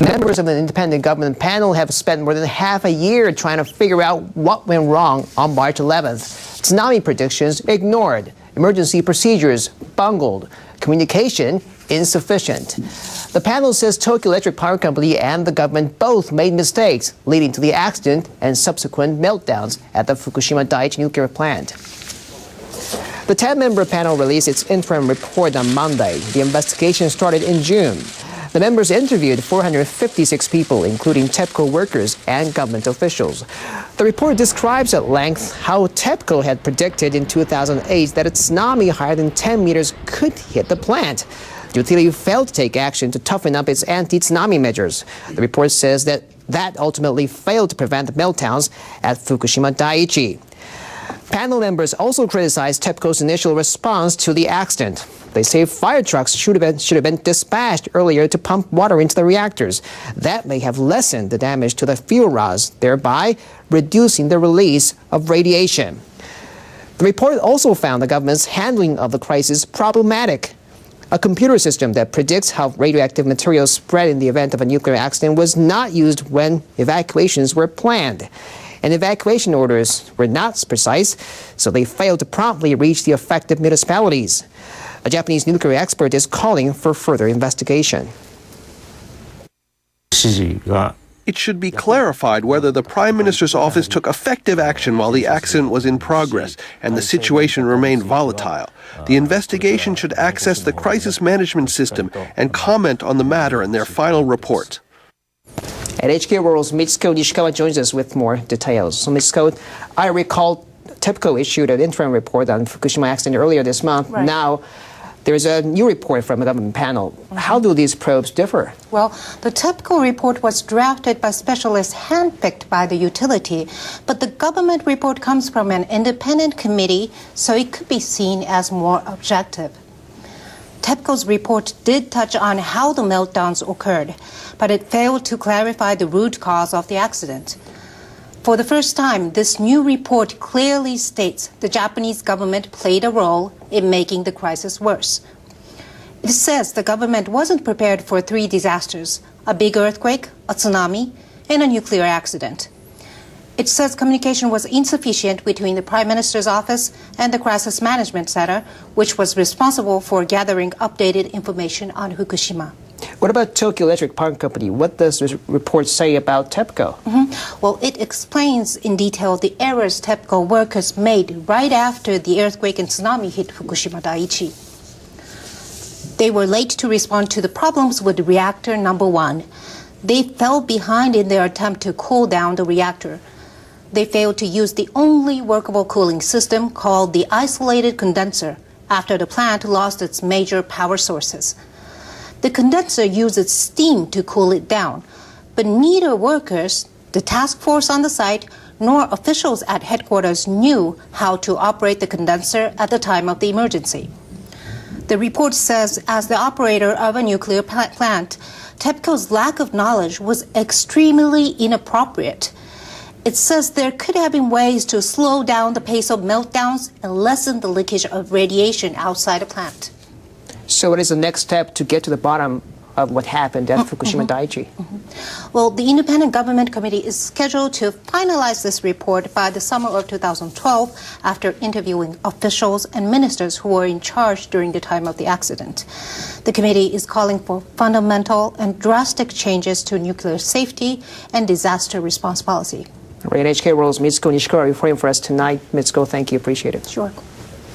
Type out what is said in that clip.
Members of an independent government panel have spent more than half a year trying to figure out what went wrong on March 11th. Tsunami predictions ignored, emergency procedures bungled, communication insufficient. The panel says Tokyo Electric Power Company and the government both made mistakes, leading to the accident and subsequent meltdowns at the Fukushima Daiichi nuclear plant. The 10-member panel released its interim report on Monday. The investigation started in June. The members interviewed 456 people, including TEPCO workers and government officials. The report describes at length how TEPCO had predicted in 2008 that a tsunami higher than 10 meters could hit the plant. The utility failed to take action to toughen up its anti-tsunami measures. The report says that ultimately failed to prevent the meltdowns at Fukushima Daiichi. Panel members also criticized TEPCO's initial response to the accident. They say fire trucks should have been dispatched earlier to pump water into the reactors. That may have lessened the damage to the fuel rods, thereby reducing the release of radiation. The report also found the government's handling of the crisis problematic. A computer system that predicts how radioactive materials spread in the event of a nuclear accident was not used when evacuations were planned. And evacuation orders were not precise, so they failed to promptly reach the affected municipalities. A Japanese nuclear expert is calling for further investigation. It should be clarified whether the Prime Minister's office took effective action while the accident was in progress and the situation remained volatile. The investigation should access the crisis management system and comment on the matter in their final report. At HK World's Mitsuko Nishikawa joins us with more details. So, Mitsuko, I recall TEPCO issued an interim report on Fukushima accident earlier this month. Right. Now, there's a new report from a government panel. How do these probes differ? Well, the TEPCO report was drafted by specialists handpicked by the utility, but the government report comes from an independent committee, so it could be seen as more objective. TEPCO's report did touch on how the meltdowns occurred, but it failed to clarify the root cause of the accident. For the first time, this new report clearly states the Japanese government played a role in making the crisis worse. It says the government wasn't prepared for 3 disasters: a big earthquake, a tsunami, and a nuclear accident. It says communication was insufficient between the Prime Minister's office and the Crisis Management Center, which was responsible for gathering updated information on Fukushima. What about Tokyo Electric Power Company? What does this report say about TEPCO? Well, it explains in detail the errors TEPCO workers made right after the earthquake and tsunami hit Fukushima Daiichi. They were late to respond to the problems with reactor number 1. They fell behind in their attempt to cool down the reactor. They failed to use the only workable cooling system called the isolated condenser after the plant lost its major power sources. The condenser uses steam to cool it down, but neither workers, the task force on the site, nor officials at headquarters knew how to operate the condenser at the time of the emergency. The report says, as the operator of a nuclear plant, TEPCO's lack of knowledge was extremely inappropriate. It says there could have been ways to slow down the pace of meltdowns and lessen the leakage of radiation outside the plant. So what is the next step to get to the bottom of what happened at Fukushima Daiichi? Well, the independent government committee is scheduled to finalize this report by the summer of 2012 after interviewing officials and ministers who were in charge during the time of the accident. The committee is calling for fundamental and drastic changes to nuclear safety and disaster response policy. Right, HK World's Mitsuko Nishikawa reporting for us tonight. Mitsuko, thank you. Appreciate it. Sure.